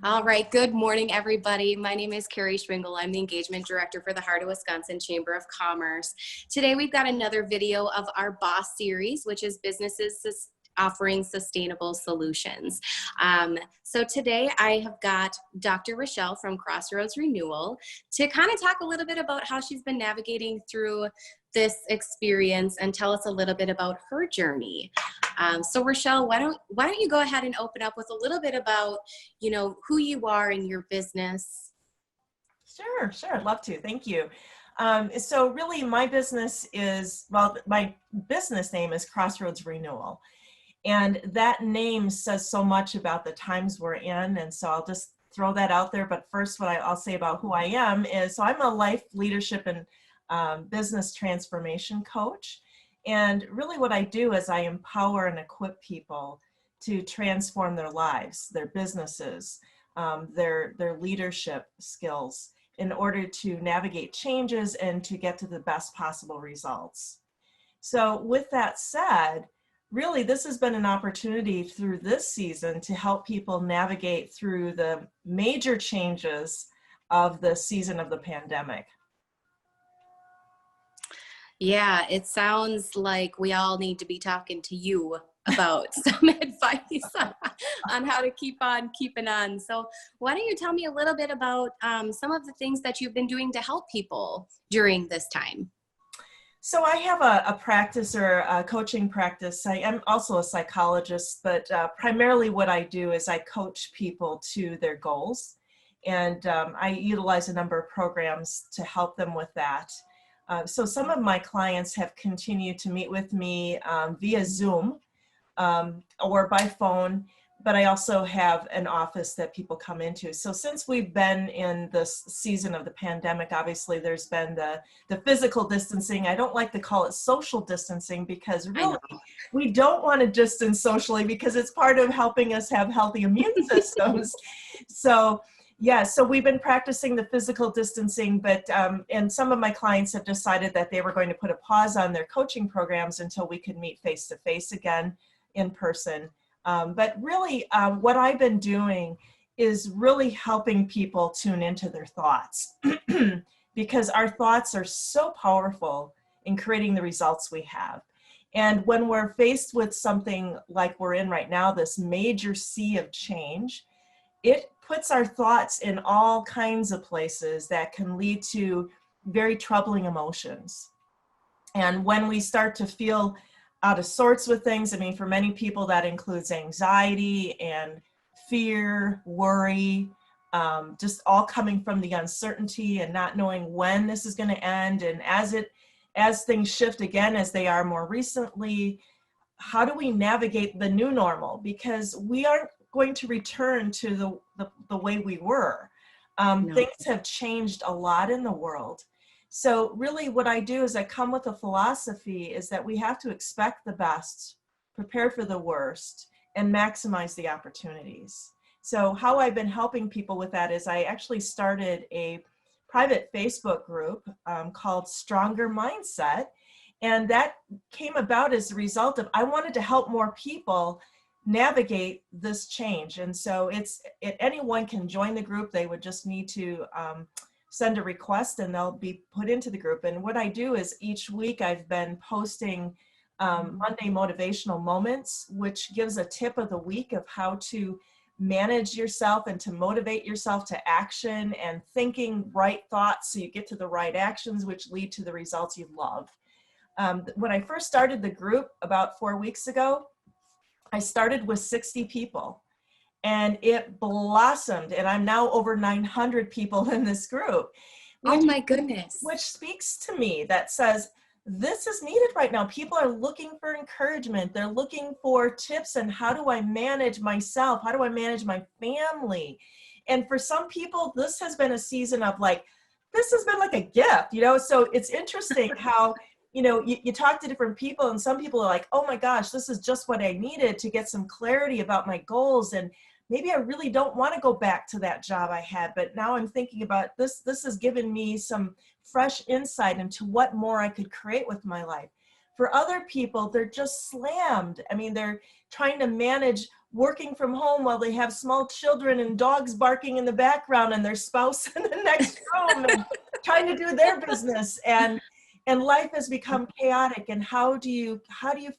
All right. Good morning, everybody. My name is Carrie Schwingle. I'm the Engagement Director for the Heart of Wisconsin Chamber of Commerce. Today, we've got another video of our B.O.S. series, which is businesses offering sustainable solutions. So today, I have got Dr. Richelle from Crossroads Renewal to kind of talk a little bit about how she's been navigating through this experience and tell us a little bit about her journey. So Richelle, why don't you go ahead and open up with a little bit about, who you are in your business? Sure. I'd love to. Thank you. So really my business is, my business name is Crossroads Renewal. And that name says so much about the times we're in. And so I'll just throw that out there. But first, what I'll say about who I am is, so I'm a life leadership and business transformation coach. And really what I do is I empower and equip people to transform their lives, their businesses, their leadership skills in order to navigate changes and to get to the best possible results. So with that said, really this has been an opportunity through this season to help people navigate through the major changes of the season of the pandemic. Yeah, it sounds like we all need to be talking to you about some advice on how to keep on keeping on. So why don't you tell me a little bit about some of the things that you've been doing to help people during this time? So I have a practice or a coaching practice. I am also a psychologist, but primarily what I do is I coach people to their goals. And I utilize a number of programs to help them with that. So some of my clients have continued to meet with me via Zoom or by phone, but I also have an office that people come into. So since we've been in this season of the pandemic, obviously there's been the physical distancing. I don't like to call it social distancing because really we don't want to distance socially because it's part of helping us have healthy immune systems. So yeah, so we've been practicing the physical distancing, but and some of my clients have decided that they were going to put a pause on their coaching programs until we could meet face-to-face again in person. But really what I've been doing is really helping people tune into their thoughts because our thoughts are so powerful in creating the results we have. And when we're faced with something like we're in right now, this major sea of change, it puts our thoughts in all kinds of places that can lead to very troubling emotions. And when we start to feel out of sorts with things, I mean, for many people that includes anxiety and fear, worry, just all coming from the uncertainty and not knowing when this is going to end. And as things shift again, as they are more recently, how do we navigate the new normal? Because we aren't going to return to the way we were. No. Things have changed a lot in the world. So really what I do is I come with a philosophy is that we have to expect the best, prepare for the worst, and maximize the opportunities. So how I've been helping people with that is I actually started a private Facebook group called Stronger Mindset. And that came about as a result of I wanted to help more people navigate this change. And so anyone can join the group. They would just need to send a request and they'll be put into the group. And what I do is each week I've been posting Monday motivational moments, which gives a tip of the week of how to manage yourself and to motivate yourself to action and thinking right thoughts so you get to the right actions, which lead to the results you love. When I first started the group about 4 weeks ago, I started with 60 people and it blossomed and I'm now over 900 people in this group. Oh my goodness. Which speaks to me that says, this is needed right now. People are looking for encouragement. They're looking for tips on how do I manage myself? How do I manage my family? And for some people, this has been a season of this has been like a gift, so it's interesting how you talk to different people and some people are like, oh my gosh, this is just what I needed to get some clarity about my goals. And maybe I really don't want to go back to that job I had, but now I'm thinking about this. This has given me some fresh insight into what more I could create with my life. For other people, they're just slammed. I mean, they're trying to manage working from home while they have small children and dogs barking in the background and their spouse in the next room and trying to do their business. And life has become chaotic. And how do you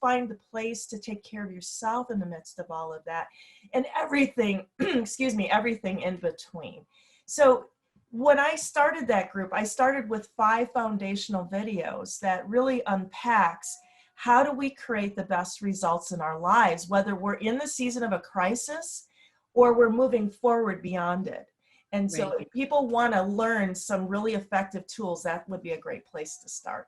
find the place to take care of yourself in the midst of all of that and everything, excuse me, everything in between. So when I started that group, I started with 5 foundational videos that really unpacks how do we create the best results in our lives, whether we're in the season of a crisis or we're moving forward beyond it. And so if people want to learn some really effective tools, that would be a great place to start.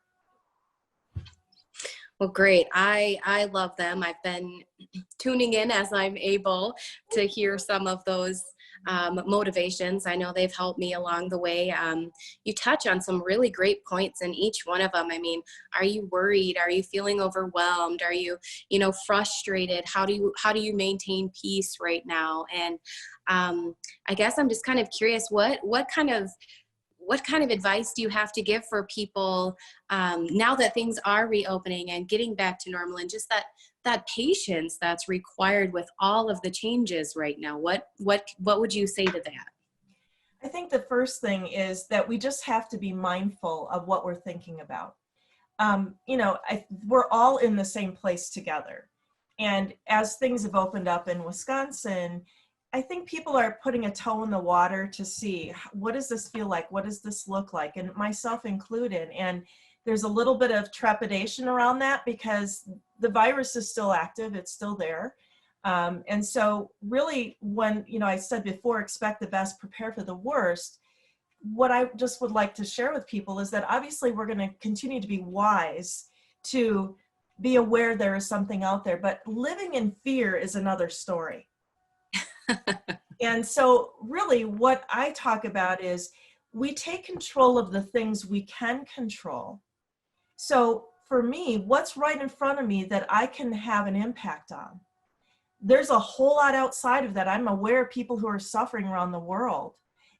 Well, great. I love them. I've been tuning in as I'm able to hear some of those motivations. I know they've helped me along the way. You touch on some really great points in each one of them. I mean, are you worried? Are you feeling overwhelmed? Are you, frustrated? How do you maintain peace right now? And I guess I'm just kind of curious, what kind of advice do you have to give for people now that things are reopening and getting back to normal, and just that patience that's required with all of the changes right now? What would you say to that? I think the first thing is that we just have to be mindful of what we're thinking about. We're all in the same place together. And as things have opened up in Wisconsin, I think people are putting a toe in the water to see, what does this feel like? What does this look like? And myself included. And there's a little bit of trepidation around that because the virus is still active. It's still there. And so really when, I said before, expect the best, prepare for the worst. What I just would like to share with people is that obviously we're going to continue to be wise to be aware there is something out there, but living in fear is another story. And so really what I talk about is we take control of the things we can control. So for me, what's right in front of me that I can have an impact on? There's a whole lot outside of that. I'm aware of people who are suffering around the world,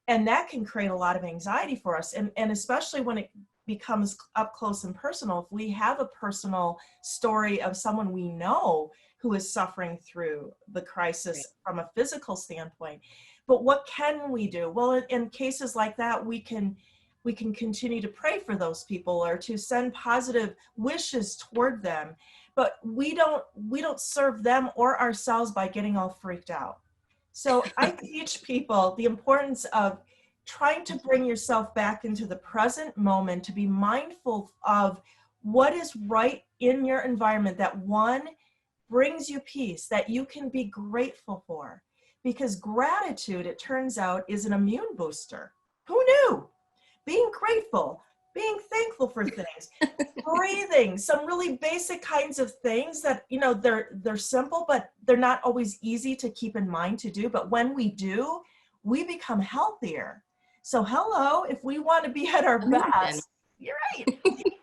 and that can create a lot of anxiety for us. And especially when it becomes up close and personal, if we have a personal story of someone we know who is suffering through the crisis from a physical standpoint. But what can we do? Well, in cases like that, we can continue to pray for those people or to send positive wishes toward them. But we don't serve them or ourselves by getting all freaked out. So I teach people the importance of trying to bring yourself back into the present moment, to be mindful of what is right in your environment, that one brings you peace, that you can be grateful for. Because gratitude, it turns out, is an immune booster. Who knew? Being grateful, being thankful for things, breathing, some really basic kinds of things that, they're simple, but they're not always easy to keep in mind to do. But when we do, we become healthier. So hello, if we want to be at our best, you're right.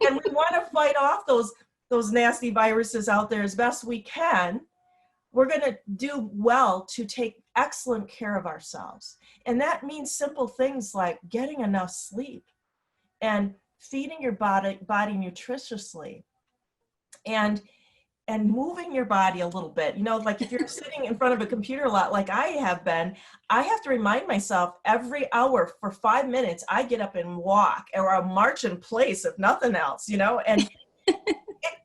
And we want to fight off those nasty viruses out there as best we can, we're going to do well to take excellent care of ourselves. And that means simple things like getting enough sleep and feeding your body nutritiously and moving your body a little bit. Like if you're sitting in front of a computer a lot, like I have been, I have to remind myself every hour for 5 minutes, I get up and walk, or I'll march in place if nothing else, and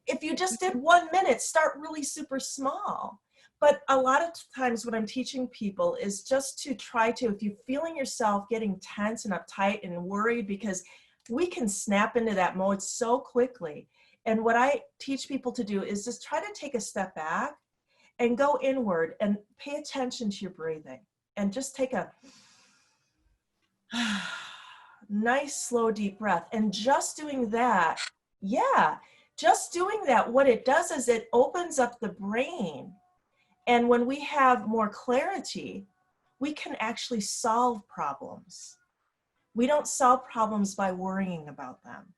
if you just did 1 minute, start really super small. But a lot of times what I'm teaching people is just to try to, if you're feeling yourself getting tense and uptight and worried, because we can snap into that mode so quickly. And what I teach people to do is just try to take a step back and go inward and pay attention to your breathing and just take a nice, slow, deep breath. And just doing that, what it does is it opens up the brain. And when we have more clarity, we can actually solve problems. We don't solve problems by worrying about them.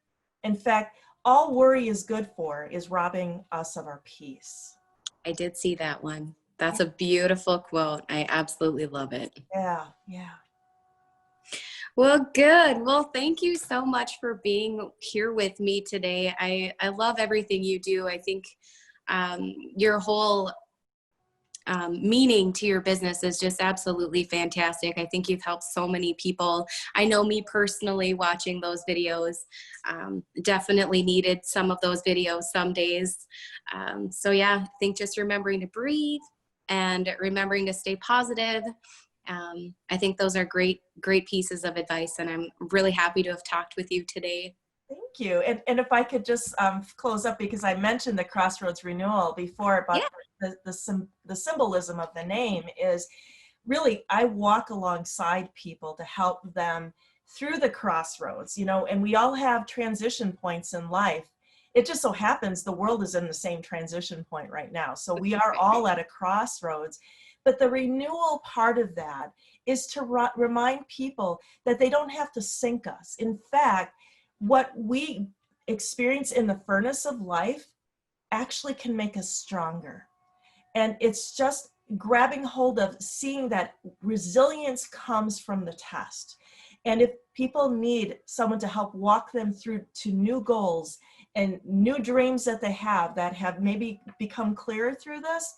In fact, all worry is good for is robbing us of our peace. I did see that one. That's a beautiful quote. I absolutely love it. Yeah. Well, good. Well, thank you so much for being here with me today. I love everything you do. I think your whole meaning to your business is just absolutely fantastic. I think you've helped so many people. I know me personally watching those videos, definitely needed some of those videos some days. So yeah, I think just remembering to breathe and remembering to stay positive. I think those are great pieces of advice, and I'm really happy to have talked with you today. Thank you. And if I could just close up, because I mentioned the Crossroads Renewal before, Yeah. but the symbolism of the name is really, I walk alongside people to help them through the crossroads, you know, and we all have transition points in life. It just so happens the world is in the same transition point right now. So we are all at a crossroads. But the renewal part of that is to remind people that they don't have to sink us. In fact, what we experience in the furnace of life actually can make us stronger. And it's just grabbing hold of seeing that resilience comes from the test. And if people need someone to help walk them through to new goals and new dreams that they have that have maybe become clearer through this,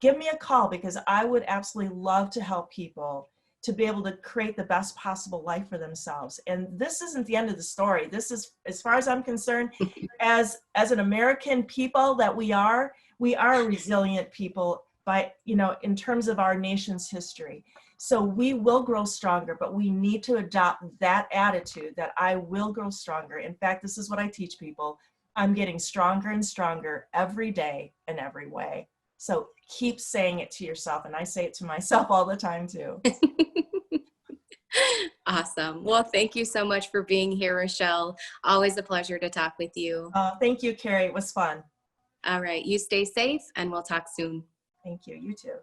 give me a call, because I would absolutely love to help people to be able to create the best possible life for themselves. And this isn't the end of the story. This is, as far as I'm concerned, as an American people that we are a resilient people by, you know, in terms of our nation's history. So we will grow stronger, but we need to adopt that attitude that I will grow stronger. In fact, this is what I teach people. I'm getting stronger and stronger every day in every way. So keep saying it to yourself. And I say it to myself all the time too. Awesome. Well, thank you so much for being here, Richelle. Always a pleasure to talk with you. Thank you, Carrie. It was fun. All right. You stay safe, and we'll talk soon. Thank you. You too.